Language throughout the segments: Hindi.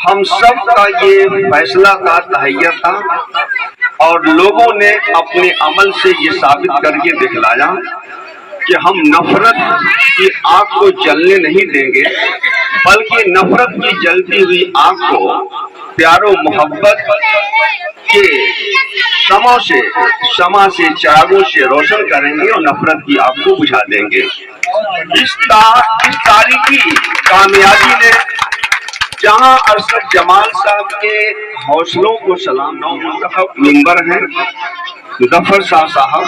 हम सब का ये फैसला था, तहैया था, और लोगों ने अपने अमल से ये साबित करके दिखलाया कि हम नफरत की आग को जलने नहीं देंगे, बल्कि नफरत की जलती हुई आग को प्यारो मोहब्बत के शमा से चिरागों से रोशन करेंगे और नफरत की आग को बुझा देंगे। इस तारीखी कामयाबी ने जहां अरशद जमाल साहब के हौसलों को सलाम, नौ मुंतखब मेंबर हैं मुजफ्फर शाह साहब,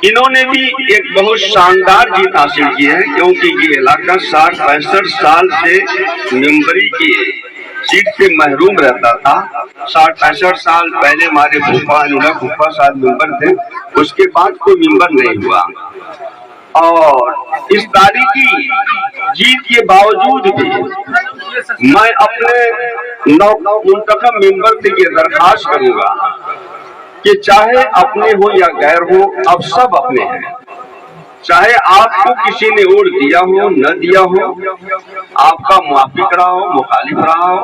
इन्होंने भी एक बहुत शानदार जीत हासिल की है, क्योंकि ये इलाका 60-65 साल से मेंबरी की सीट से महरूम रहता था। 60-65 साल पहले हमारे फूफा साहब मेंबर थे, उसके बाद कोई मेंबर नहीं हुआ। और इस तारीखी जीत के बावजूद भी मैं अपने मुंतखब मेंबर से ये दरखास्त करूंगा कि चाहे अपने हो या गैर हो, अब सब अपने हैं। चाहे आपको किसी ने वोट दिया हो न दिया हो, आपका मुआफिक रहा हो मुखालिफ रहा हो,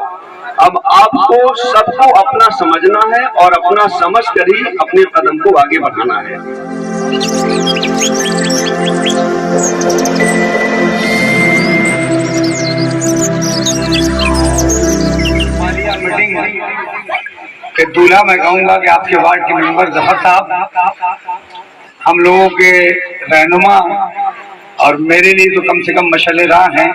अब आपको सबको अपना समझना है और अपना समझ कर ही अपने कदम को आगे बढ़ाना है। मीटिंग कि दूल्हा मैं कहूँगा कि आपके वार्ड के मेंबर जफर साहब हम लोगों के रहनुमा और मेरे लिए तो कम से कम मशअले राह हैं।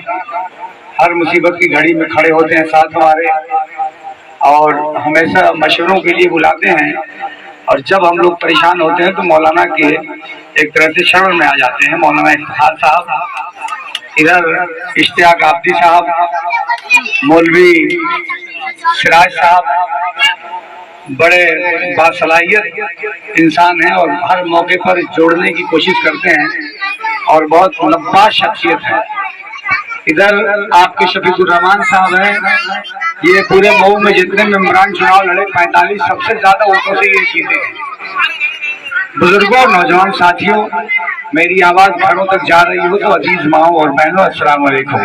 हर मुसीबत की घड़ी में खड़े होते हैं साथ हमारे, और हमेशा मशवरों के लिए बुलाते हैं। और जब हम लोग परेशान होते हैं तो मौलाना के एक तरह से शरण में आ जाते हैं। मौलाना इफ्तिखार साहब, इधर इश्तियाक आब्दी साहब, मौलवी सिराज साहब बड़े बासलाहियत इंसान हैं और हर मौके पर जोड़ने की कोशिश करते हैं और बहुत मुनब्बाज शख्सियत है। इधर आपके शफीकुर रहमान साहब हैं, ये पूरे मऊ में जितने मेंबरान चुनाव लड़े 45 सबसे ज्यादा वोटों से ये जीते हैं। बुजुर्गों और नौजवान साथियों, मेरी आवाज घरों तक जा रही हो तो अजीज माओ और बहनों, अस्सलाम वालेकुम।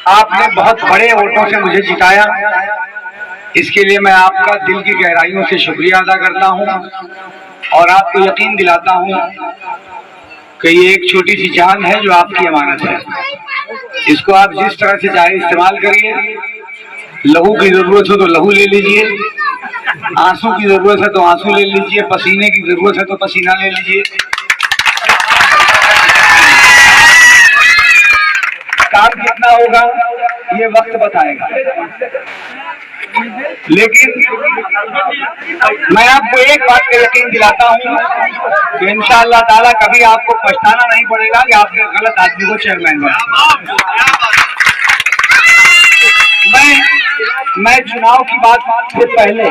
आपने बहुत बड़े वोटों से मुझे जिताया, इसके लिए मैं आपका दिल की गहराइयों से शुक्रिया अदा करता हूं और आपको यकीन दिलाता हूं कि ये एक छोटी सी जान है जो आपकी अमानत है। इसको आप जिस तरह से चाहे इस्तेमाल करिए। लहू की जरूरत हो तो लहू ले लीजिए, आंसू की जरूरत है तो आंसू ले लीजिए, पसीने की जरूरत है तो पसीना ले लीजिए। काम कितना होगा ये वक्त बताएगा, लेकिन मैं आपको एक बात का यकीन दिलाता हूँ कि इंशाअल्लाह ताला कभी आपको पछताना नहीं पड़ेगा कि आपने गलत आदमी को चेयरमैन बनाया। मैं चुनाव की बात से पहले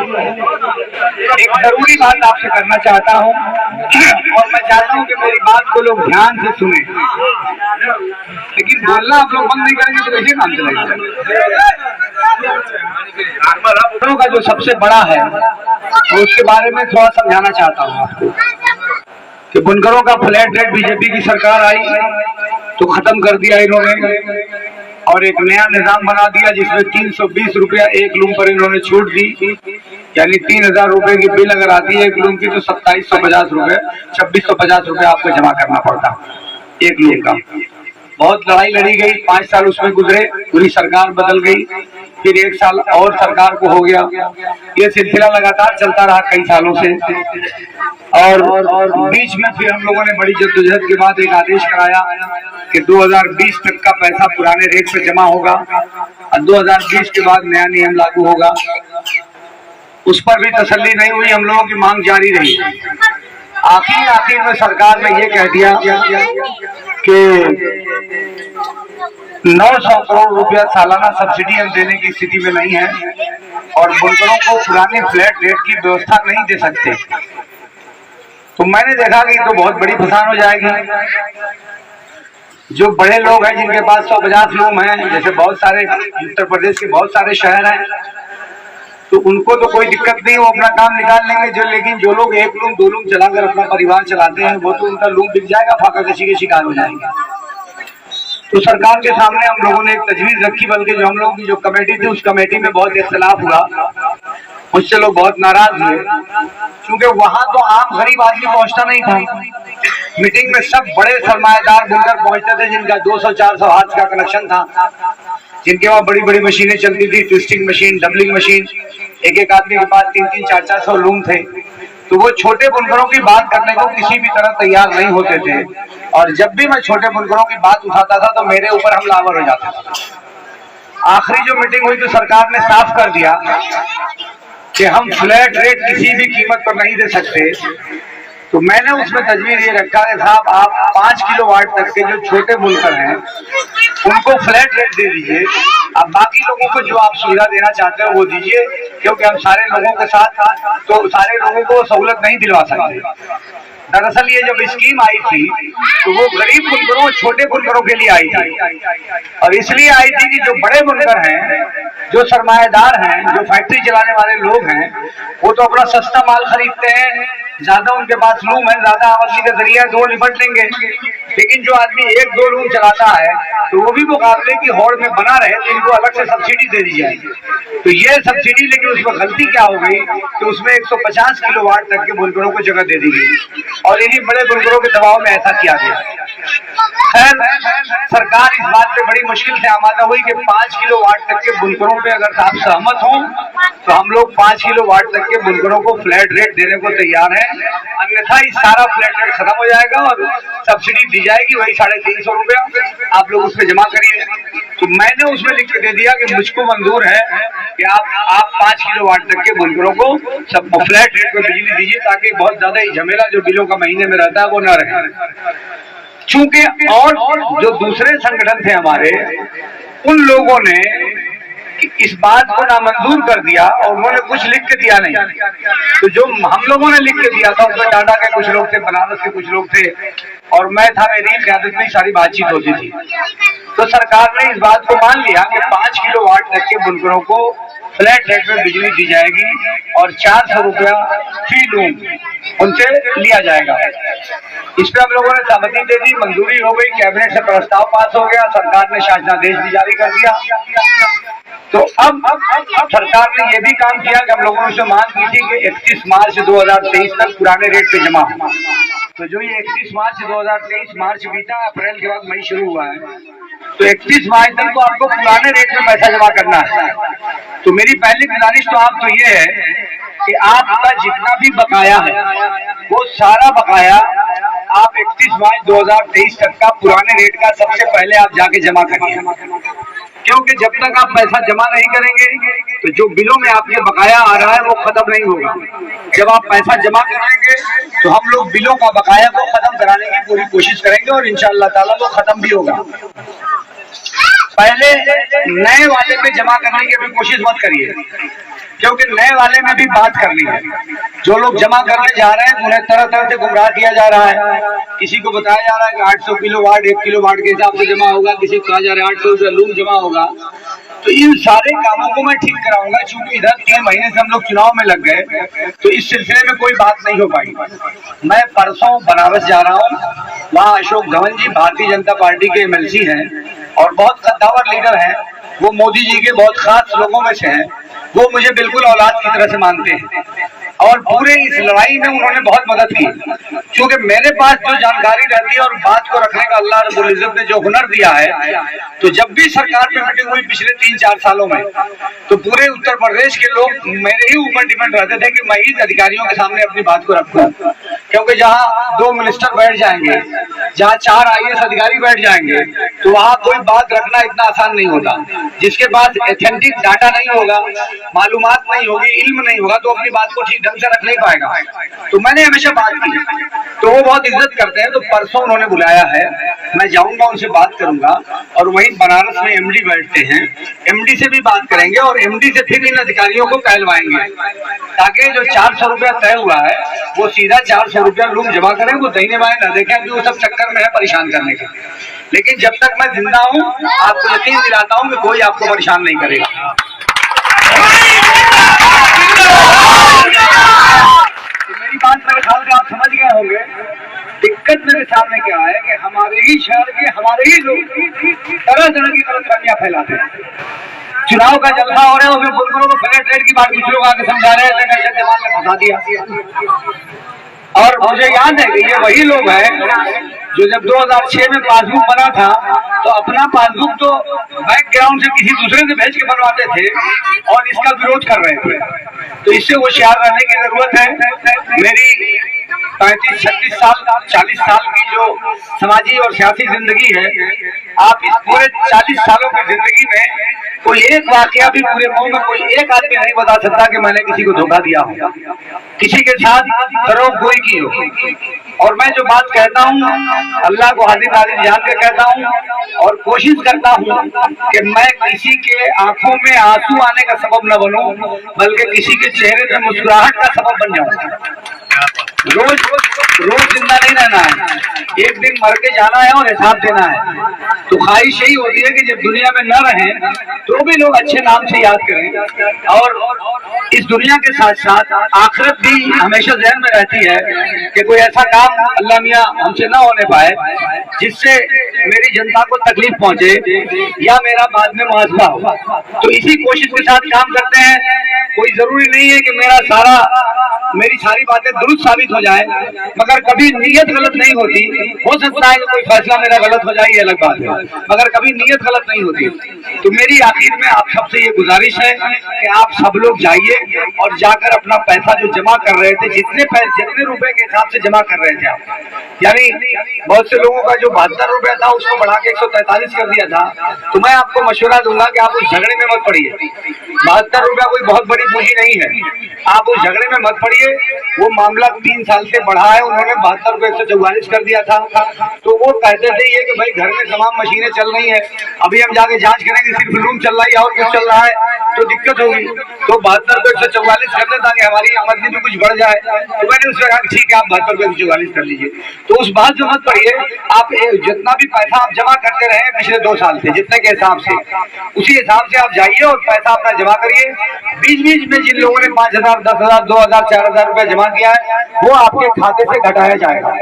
एक जरूरी बात आपसे करना चाहता हूं और मैं चाहता हूं कि मेरी बात को लोग ध्यान से सुने, लेकिन बोलना आप लोग बंद नहीं करेंगे तो कैसे काम चलेगा। का जो सबसे बड़ा है तो उसके बारे में थोड़ा समझाना चाहता हूं आपको कि बुनकरों का फ्लैट रेट बीजेपी की सरकार आई तो खत्म कर दिया इन्होंने और एक नया निजाम बना दिया जिसमें 320 रुपया एक लूम पर इन्होंने छूट दी, यानी 3000 रुपए की बिल अगर आती है एक लूम की तो 2750 रुपए 2650 रुपए आपको जमा करना पड़ता एक लूम का। बहुत लड़ाई लड़ी गई, 5 साल उसमें गुजरे, पूरी सरकार बदल गई, फिर 1 साल और सरकार को हो गया। ये सिलसिला लगातार चलता रहा कई सालों से और बीच में फिर हम लोगों ने बड़ी जद्दोजहद के बाद एक आदेश कराया कि 2020 तक का पैसा पुराने रेट पे जमा होगा और 2020 के बाद नया नियम लागू होगा। उस पर भी तसल्ली नहीं हुई, हम लोगों की मांग जारी रही। आखिर में सरकार ने ये कह दिया कि 900 करोड़ रुपया सालाना सब्सिडी हम देने की स्थिति में नहीं है और बुनकरों को पुराने फ्लैट रेट की व्यवस्था नहीं दे सकते। तो मैंने देखा कि तो बहुत बड़ी फसान हो जाएगी। जो बड़े लोग हैं जिनके पास 150 लूम हैं, जैसे बहुत सारे उत्तर प्रदेश के बहुत सारे शहर हैं, तो उनको तो कोई दिक्कत नहीं, वो अपना काम निकाल लेंगे। लेकिन जो लोग 1 लूम 2 लूम चलाकर अपना परिवार चलाते हैं वो तो उनका लूम बिक जाएगा, फाका कशी के शिकार हो जाएंगे। तो सरकार के सामने हम लोगों ने एक तजवीज रखी, बल्कि जो हम लोगों की जो कमेटी थी उस कमेटी में बहुत इख्तिलाफ हुआ, मुझसे लोग बहुत नाराज हुए, क्योंकि वहां तो आम गरीब आदमी पहुंचता नहीं था। मीटिंग में सब बड़े सरमाएदार बुनकर पहुंचते थे, जिनका 200-400 हाथ का कनेक्शन था, जिनके वहां बड़ी बड़ी मशीनें चलती थी, ट्विस्टिंग मशीन, डबलिंग मशीन, एक एक आदमी के पास 300, 400 लूम थे। तो वो छोटे बुनकरों की बात करने को किसी भी तरह तैयार नहीं होते थे, और जब भी मैं छोटे बुनकरों की बात उठाता था तो मेरे ऊपर हमलावर हो जाते थे। आखिरी जो मीटिंग हुई तो सरकार ने साफ कर दिया कि हम फ्लैट रेट किसी भी कीमत पर नहीं दे सकते। तो मैंने उसमें तजवीज ये रखा है, साहब आप 5 किलोवाट तक के जो छोटे बुनकर हैं उनको फ्लैट रेट दे दीजिए, अब बाकी लोगों को जो आप सुविधा देना चाहते हो वो दीजिए, क्योंकि हम सारे लोगों के साथ तो सारे लोगों को सहूलत नहीं दिलवा सकते। दरअसल ये जब स्कीम आई थी तो वो गरीब बुनकरों, छोटे बुनकरों के लिए आई थी, और इसलिए आई थी कि जो बड़े बुनकर हैं, जो सरमाएदार हैं, जो फैक्ट्री चलाने वाले लोग हैं, वो तो अपना सस्ता माल खरीदते हैं, ज्यादा उनके पास लूम है, ज्यादा आमदनी का जरिया दो निपट लेंगे। लेकिन जो आदमी 1-2 लूम चलाता है तो वो भी मुकाबले की होड़ में बना रहे तो इनको अलग से सब्सिडी दे दी जाएगी। तो ये सब्सिडी, लेकिन उसमें गलती क्या हो गई कि उसमें 150 किलोवाट तक के बुनकरों को जगह दे दी गई, और इन्हीं बड़े बुनकरों के दबाव में ऐसा किया गया। खैर, सरकार इस बात पे बड़ी मुश्किल से आमादा हुई कि 5 किलोवाट तक के बुनकरों पे अगर आप सहमत हो तो हम लोग 5 किलोवाट तक के बुनकरों को फ्लैट रेट देने को तैयार हैं, अन्यथा इस सारा फ्लैट रेट खत्म हो जाएगा और सब्सिडी दी जाएगी, वही 350 रुपया आप लोग उसमें जमा करिए। तो मैंने उसमें लिख के दे दिया कि मुझको मंजूर है कि आप 5 किलोवाट तक के बुनकरों को सब फ्लैट रेट में बिजली दीजिए, ताकि बहुत ज्यादा ही झमेला जो बिलों का महीने में रहता है वो न रहे। चूंकि और जो दूसरे संगठन थे हमारे, उन लोगों ने इस बात को नामंजूर कर दिया और उन्होंने कुछ लिख के दिया नहीं। तो जो हम लोगों ने लिख के दिया था उसमें टाटा के कुछ लोग थे, बनारस के कुछ लोग थे, और मैं था, मेरी क़यादत में सारी बातचीत होती थी। तो सरकार ने इस बात को मान लिया कि 5 किलोवाट तक के बुनकरों को फ्लैट रेट में बिजली दी जाएगी और 400 रुपया फी लूम उनसे लिया जाएगा। इस पर हम लोगों ने सहमति दे दी, मंजूरी हो गई, कैबिनेट से प्रस्ताव पास हो गया, सरकार ने शासनादेश भी जारी कर दिया। तो अब सरकार ने यह भी काम किया कि हम लोगों ने उसे मांग की थी कि 31 मार्च 2023 तक पुराने रेट पे जमा हो। तो जो ये 31 मार्च 2023 मार्च बीता, अप्रैल के बाद मई शुरू हुआ है, तो 31 मार्च तक तो आपको पुराने रेट में पैसा जमा करना है। तो मेरी पहली गुजारिश तो आपको ये है कि आपका जितना भी बकाया है वो सारा बकाया आप 31 मार्च 2023 तक का पुराने रेट का सबसे पहले आप जाके जमा करिए, क्योंकि जब तक आप पैसा जमा नहीं करेंगे तो जो बिलों में आपके बकाया आ रहा है वो खत्म नहीं होगा। जब आप पैसा जमा कराएंगे तो हम लोग बिलों का बकाया को खत्म कराने की पूरी कोशिश करेंगे और इंशाअल्लाह ताला वो खत्म भी होगा। पहले नए वाले पे जमा करने की भी कोशिश मत करिए, क्योंकि नए वाले में भी बात करनी है। जो लोग जमा करने जा रहे हैं उन्हें तरह तरह से गुमराह किया जा रहा है। किसी को बताया जा रहा है कि 800 किलोवाट 1 किलोवाट के हिसाब से जमा होगा, किसी को कहा जा रहा है 800 रुपया लूम जमा होगा। तो इन सारे कामों को मैं ठीक कराऊंगा, क्योंकि इधर 3 महीने से हम लोग चुनाव में लग गए, तो इस सिलसिले में कोई बात नहीं हो पाई। मैं परसों बनारस जा रहा हूँ, वहाँ अशोक धवन जी भारतीय जनता पार्टी के MLC हैं और बहुत कद्दावर लीडर हैं, वो मोदी जी के बहुत खास लोगों में से हैं। वो मुझे बिल्कुल औलाद की तरह से मानते हैं और पूरे इस लड़ाई में उन्होंने बहुत मदद की, क्योंकि मेरे पास जो जानकारी रहती है और बात को रखने का अल्लाह रब्बुल इज्जत ने जो हुनर दिया है, तो जब भी सरकार में मीटिंग हुई पिछले 3-4 सालों में, तो पूरे उत्तर प्रदेश के लोग मेरे ही ऊपर डिपेंड रहते थे कि मैं ही अधिकारियों के सामने अपनी बात को रखूं, क्योंकि जहाँ 2 मिनिस्टर बैठ जाएंगे, जहाँ 4 IAS अधिकारी बैठ जाएंगे, तो वहाँ कोई बात रखना इतना आसान नहीं होता। जिसके पास ऑथेंटिक डाटा नहीं होगा, मालूमात नहीं होगी, इल्म नहीं होगा, तो अपनी बात को ठीक ढंग से रख नहीं पाएगा। तो मैंने हमेशा बात की, तो वो बहुत इज्जत करते हैं। तो परसों उन्होंने बुलाया है, मैं जाऊंगा, उनसे बात करूंगा, और वहीं बनारस में MD बैठते हैं, MD से भी बात करेंगे और MD से फिर इन अधिकारियों को कहलवाएंगे, ताकि जो 400 रुपया तय हुआ है वो सीधा 400 रुपया लूम जमा करें, वो दाहिने बाएं न देखें कि वो सब चक्कर में है परेशान करने के। लेकिन जब तक मैं जिंदा हूँ आपको यकीन दिलाता हूँ कि कोई आपको परेशान नहीं करेगा। तो मेरी बात मेरे ख्याल से आप समझ गए होंगे दिक्कत मेरे सामने क्या है कि हमारे ही शहर के हमारे ही लोग तरह तरह की गलतफहमियां फैलाते हैं। चुनाव का जलसा हो रहा है, उसमें बुलबुलों को फ्लैट रेट की बात कुछ लोग आके समझा रहे थे, नशे जमाल ने फंसा दिया। और मुझे याद है कि ये वही लोग हैं जो जब 2006 में पासबुक बना था तो अपना पासबुक तो बैकग्राउंड से किसी दूसरे से भेज के बनवाते थे और इसका विरोध कर रहे थे। तो इससे होशियार रहने की जरूरत है। मेरी 35-36 साल 40 साल की जो समाजी और सियासी जिंदगी है, आप इस पूरे 40 सालों की जिंदगी में कोई एक वाकया भी पूरे मुंह में कोई एक आदमी नहीं बता सकता कि मैंने किसी को धोखा दिया हो, किसी के साथ फरोखोरी की हो। और मैं जो बात कहता हूँ अल्लाह को हाजिर नाज़िर जान के कहता हूँ और कोशिश करता हूँ कि मैं किसी के आंखों में आंसू आने का सबब न बनूं, बल्कि किसी के चेहरे पे मुस्कुराहट का सबब बन जाऊं। रोज जिंदा नहीं रहना है, एक दिन मर के जाना है और हिसाब देना है। तो ख्वाहिश यही होती है कि जब दुनिया में न रहें तो भी लोग अच्छे नाम से याद करें, और इस दुनिया के साथ साथ आखिरत भी हमेशा ज़हन में रहती है कि कोई ऐसा काम अल्लाह मियां हमसे ना होने पाए जिससे मेरी जनता को तकलीफ पहुंचे या मेरा बाद में मुआवजा हो। तो इसी कोशिश के साथ काम करते हैं। कोई जरूरी नहीं है कि मेरी सारी बातें दुरुस्त साबित हो जाए, मगर कभी नीयत गलत नहीं होती। हो सकता है कि कोई फैसला मेरा गलत हो जाए, ये अलग बात है, मगर कभी नीयत गलत नहीं होती। तो मेरी आखिर में आप सबसे ये गुजारिश है कि आप सब लोग जाइए और जाकर अपना पैसा जो जमा कर रहे थे, जितने रुपए के हिसाब से जमा कर रहे थे आप, यानी बहुत से लोगों का जो 72 रुपया था उसको बढ़ा के 143 कर दिया था, तो मैं आपको मशवरा दूंगा कि आप उस झगड़े में मत पड़िए। 72 रुपया कोई बहुत बड़ी पूंजी नहीं है, आप उस झगड़े में मत पड़िए। वो मामला 3 साल से बढ़ा है, उन्होंने 72 रुपये 144 कर दिया था। तो वो कहते थे ये कि भाई घर में तमाम मशीनें चल रही है, अभी हम जाके जांच करेंगे सिर्फ लूम चल रही है और कुछ चल रहा है तो दिक्कत होगी, तो 72 रुपये 144 कर दें ताकि हमारी आमदनी भी कुछ बढ़ जाए। तो मैंने उससे कहा ठीक है आप 72 रुपये 144 कर लीजिए। तो उस बात से मत पड़िए, आप जितना भी पैसा आप जमा करते रहे पिछले 2 साल से जितने के हिसाब से, उसी हिसाब से आप जाइए और पैसा अपना जमा करिए। बीच बीच में जिन लोगों ने 5000, 10,000, 2,000, 4,000 रुपये जमा किया है वो आपके खाते से घटाया जाएगा।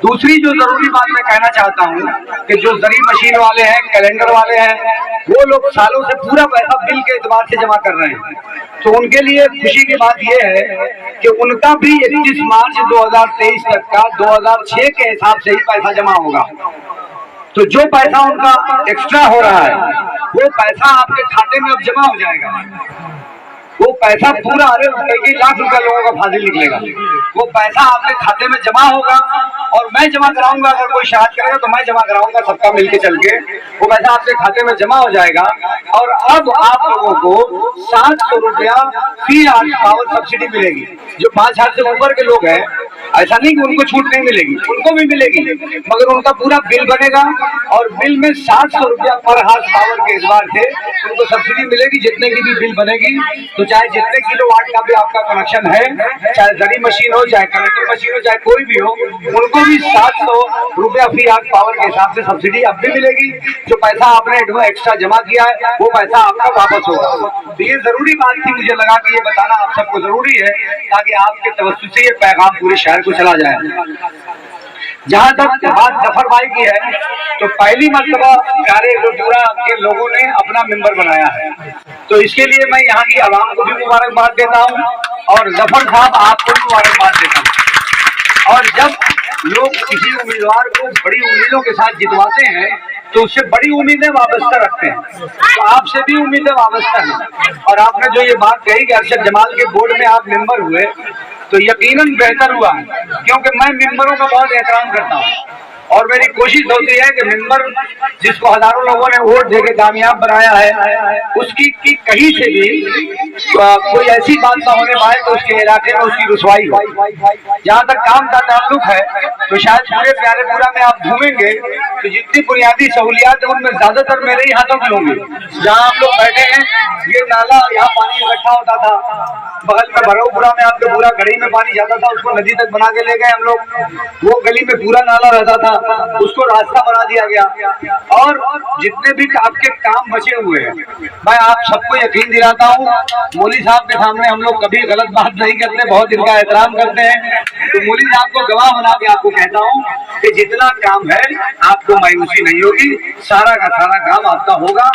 दूसरी जो जरूरी बात मैं कहना चाहता हूँ कि जो जरी मशीन वाले हैं, कैलेंडर वाले हैं, वो लोग सालों से पूरा पैसा बिल के एतबार से जमा कर रहे हैं, तो उनके लिए खुशी की बात यह है कि उनका भी 31 मार्च 2023 तक का 2006 के हिसाब से ही पैसा जमा होगा। तो जो पैसा उनका एक्स्ट्रा हो रहा है वो पैसा आपके खाते में अब जमा हो जाएगा। वो पैसा पूरा कई लाख रुपए लोगों का फाजिल निकलेगा, वो पैसा आपके खाते में जमा होगा और मैं जमा कराऊंगा। अगर कोई शिकायत करेगा तो मैं जमा कराऊंगा, सबका मिलके चल के वो पैसा आपके खाते में जमा हो जाएगा। और अब आप लोगों को 700 रुपया फी आवर्स पावर सब्सिडी मिलेगी। जो 5,000 से ऊपर के लोग हैं, ऐसा नहीं कि उनको छूट नहीं मिलेगी, उनको भी मिलेगी, मगर उनका पूरा बिल बनेगा और बिल में 700 रुपया पर हार्स पावर के एतबार से उनको सब्सिडी मिलेगी। जितने की भी बिल बनेगी, तो चाहे जितने किलोवाट का भी आपका कनेक्शन है, चाहे जरी मशीन हो, चाहे कनेक्टर मशीन हो, चाहे कोई भी हो, उनको भी 700 रुपया फी हार्स पावर के हिसाब से सब्सिडी अब भी मिलेगी। जो पैसा आपने एक्स्ट्रा जमा किया है वो पैसा आपका वापस होगा। तो ये जरूरी बात थी, मुझे लगा कि ये बताना आप सबको जरूरी है ताकि आपके तवज्जुह से ये पैगाम पूरे शहर को चला जाए। जहाँ तक बात जफर भाई की है, तो पहली मर्तबा प्यारे जोधपुरा के लोगों ने अपना मेंबर बनाया है, तो इसके लिए मैं यहाँ की आवाम को भी मुबारकबाद देता हूँ और जफर साहब आपको भी मुबारकबाद देता हूँ। और जब लोग किसी उम्मीदवार को बड़ी उम्मीदों के साथ जितवाते हैं तो उससे बड़ी उम्मीदें वाबस्ता रखते हैं, तो आपसे भी उम्मीदें वाबस्ता हैं। और आपने जो ये बात कही कि अरशद जमाल के बोर्ड में आप मेंबर हुए, तो यकीनन बेहतर हुआ, क्योंकि मैं मेंबरों का बहुत एहतराम करता हूँ और मेरी कोशिश होती है कि मेंबर जिसको हजारों लोगों ने वोट देके कामयाब बनाया है उसकी कहीं से भी कोई ऐसी बात ना होने पाए तो उसके इलाके में उसकी रुसवाई हो। जहाँ तक काम का ताल्लुक है तो शायद पूरे प्यारेपुरा में आप घूमेंगे तो जितनी बुनियादी सहूलियात है उनमें ज्यादातर मेरे ही हाथों की होंगी। जहाँ आप लोग बैठे हैं, ये नाला, यहाँ पानी इकट्ठा होता था, बगल में भरौपुरा में आपके पूरा गली में पानी जाता था, उसको नदी तक बना के ले गए हम लोग। वो गली में पूरा नाला रहता था, उसको रास्ता बना दिया गया। और जितने भी आपके काम बचे हुए हैं, मैं आप सबको यकीन दिलाता हूँ मौली साहब के सामने हम लोग कभी गलत बात नहीं करते, बहुत इनका एहतराम करते हैं। तो मौली साहब को गवाह बना के आपको कहता हूँ कि जितना काम है आपको मायूसी नहीं होगी, सारा का सारा काम आपका होगा।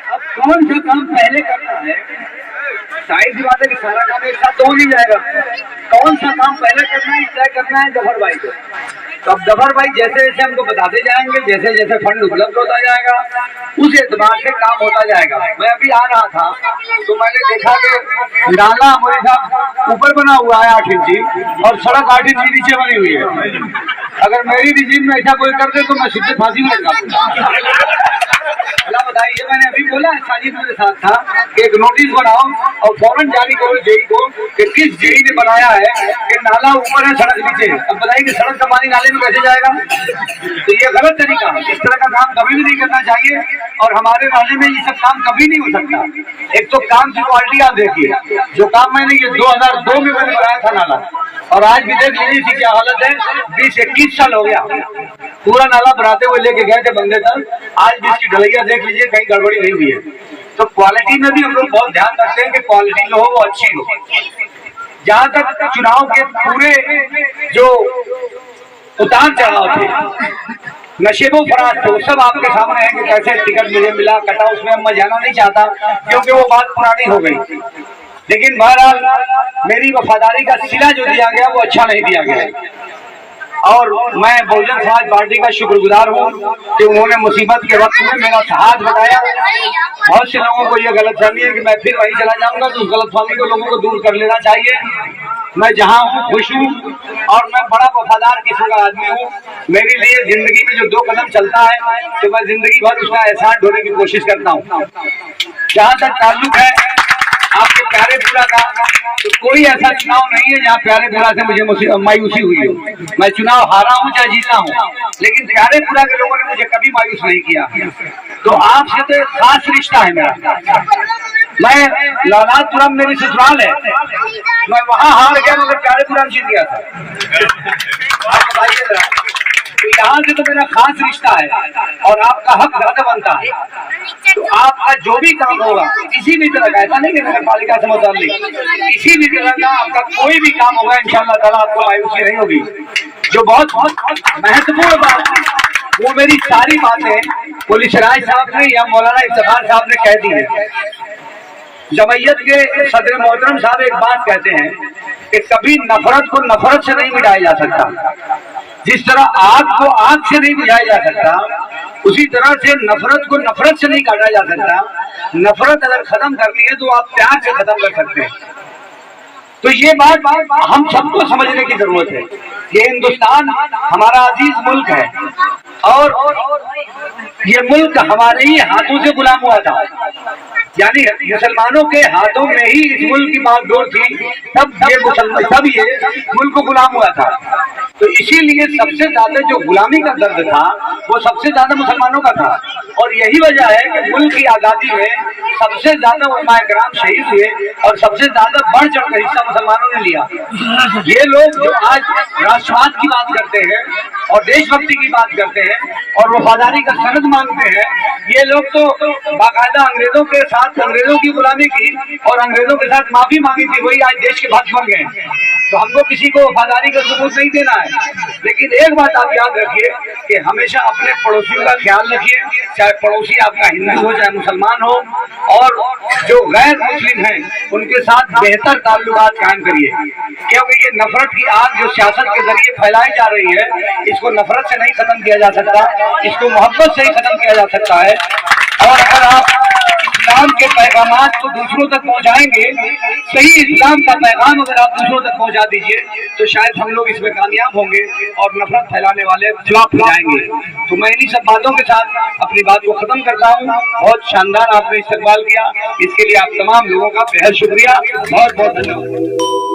अब कौन सा काम पहले करना है, जाहिर सी बात है कि सारा काम एक साथ तो हो नहीं जाएगा। कौन सा काम पहले करना है, तय करना है जफर भाई को। तो अब जफर भाई जैसे जैसे हमको बताते जाएंगे, जैसे जैसे फंड उपलब्ध होता जाएगा, उस एतबार से काम होता जाएगा। मैं अभी आ रहा था तो मैंने देखा कि नाला मोदी साहब ऊपर बना हुआ है 8 इंची और सड़क 8 इंची नीचे बनी हुई है। अगर मेरी रिजीम में ऐसा कोई कर दे तो मैं सीधे फांसी में लगा दूंगा। बताइए, मैंने अभी बोला साजिद मेरे साथ था कि एक नोटिस बनाओ और फौरन जारी करो जेई को कि किस जेई ने बनाया है कि नाला ऊपर है सड़क नीचे। अब बताइए कि सड़क का पानी नाले में कैसे जाएगा? तो ये गलत तरीका, इस तरह का काम कभी भी नहीं करना चाहिए और हमारे राज्य में ये सब काम कभी नहीं हो सकता। एक तो काम की क्वालिटी आप देखिए, जो काम मैंने ये 2002 में मैंने बनाया था नाला, और आज भी देख लीजिए इसकी क्या हालत है। 20-21 साल हो गया पूरा नाला बनाते हुए लेके गए थे बंदे तक, आज भी इसकी ढलैया देख लीजिए कहीं गड़बड़ी नहीं हुई है। तो क्वालिटी में भी हम लोग बहुत ध्यान रखते हैं कि क्वालिटी जो हो वो अच्छी हो। जहां तक चुनाव के पूरे जो उतार चढ़ाव थे, नशेबो फराज थे, वो सब आपके सामने है कि कैसे टिकट मुझे मिला, कटा, उसमें मैं जाना नहीं चाहता क्योंकि वो बात पुरानी हो गई। लेकिन बहरहाल मेरी वफादारी का सिला जो दिया गया वो अच्छा नहीं दिया गया और मैं बहुजन समाज पार्टी का शुक्रगुजार हूँ कि उन्होंने मुसीबत के वक्त में मेरा साथ बताया। बहुत से लोगों को यह गलतफहमी है कि मैं फिर वहीं चला जाऊंगा, तो उस गलतफहमी को लोगों को दूर कर लेना चाहिए। मैं जहाँ हूँ खुश हूँ और मैं बड़ा वफादार किस्म का आदमी हूँ। मेरे लिए जिंदगी में जो 2 कदम चलता है तो मैं जिंदगी भर उसका एहसान ढोने की कोशिश करता हूँ। जहाँ तक ताल्लुक है आपके प्यारेपुरा का, तो कोई ऐसा चुनाव नहीं है जहाँ प्यारेपुरा से मुझे मायूसी हुई हो। मैं चुनाव हारा हूँ चाहे जीता हूँ, लेकिन प्यारेपुरा के लोगों ने मुझे कभी मायूस नहीं किया। तो आपसे तो एक खास रिश्ता है मेरा। मैं लालापुरम मेरी ससुराल है, मैं वहाँ हार गया मगर प्यारेपुरा जीत गया था। आप बताइए जरा, तो यहाँ से तो मेरा खास रिश्ता है और आपका हक ज्यादा बनता है। तो आपका जो भी काम होगा किसी भी तरह का, ऐसा नहीं कि नगर पालिका से मुताल्लिक, किसी भी तरह का आपका कोई भी काम होगा इंशाअल्लाह ताला आपको मायूसी नहीं होगी। जो बहुत महत्वपूर्ण बात है वो मेरी सारी बातें पुलिस राय साहब ने या मौलाना इफ्तिखार साहब ने कह दी है। जमयत के सदर मोहतरम साहब एक बात कहते हैं कि कभी नफरत को नफरत से नहीं मिटाया जा सकता। जिस तरह आग को आग से नहीं बुझाया जा सकता, उसी तरह से नफरत को नफरत से नहीं काटा जा सकता। नफरत अगर खत्म करनी है तो आप प्यार से खत्म कर सकते हैं। तो ये बात हम सबको समझने की जरूरत है। ये हिंदुस्तान हमारा अजीज मुल्क है और ये मुल्क हमारे ही हाथों से गुलाम हुआ था, यानी मुसलमानों के हाथों में ही इस मुल्क की बागडोर थी, तब ये मुल्क को गुलाम हुआ था। तो इसीलिए सबसे ज्यादा जो गुलामी का दर्द था वो सबसे ज्यादा मुसलमानों का था और यही वजह है कि मुल्क की आजादी में सबसे ज्यादा उलमाए किराम शहीद हुए और सबसे ज्यादा बढ़ चढ़ कर हिस्सा मुसलमानों ने लिया। ये लोग जो आज राष्ट्रवाद की बात करते हैं और देशभक्ति की बात करते हैं और वफादारी का सनद मांगते हैं, ये लोग तो बाकायदा अंग्रेजों के साथ अंग्रेजों की गुलामी की और अंग्रेजों के साथ माफी मांगी थी, वही आज देश के भक्त बन गए। तो हमको किसी को वफादारी का सबूत नहीं देना है, लेकिन एक बात आप याद रखिए कि हमेशा अपने पड़ोसियों का ख्याल रखिए, चाहे पड़ोसी आपका हिंदू हो चाहे मुसलमान हो, और जो गैर मुस्लिम हैं उनके साथ बेहतर ताल्लुकात कायम करिए, क्योंकि ये नफरत की आग जो सियासत के जरिए फैलाई जा रही है, इसको नफरत से नहीं खत्म किया जा सकता, इसको मोहब्बत से ही खत्म किया जा सकता है। और अगर आप इस्लाम के पैगामात को दूसरों तक पहुंचाएंगे, सही इस्लाम का पैगाम अगर आप दूसरों तक पहुंचा दीजिए, तो शायद हम लोग इसमें कामयाब होंगे और नफरत फैलाने वाले फ्लॉप हो जाएंगे। तो मैं इन्हीं सब बातों के साथ अपनी बात को खत्म करता हूँ। बहुत शानदार आपने इस्तेमाल किया, इसके लिए आप तमाम लोगों का बेहद शुक्रिया, बहुत बहुत धन्यवाद।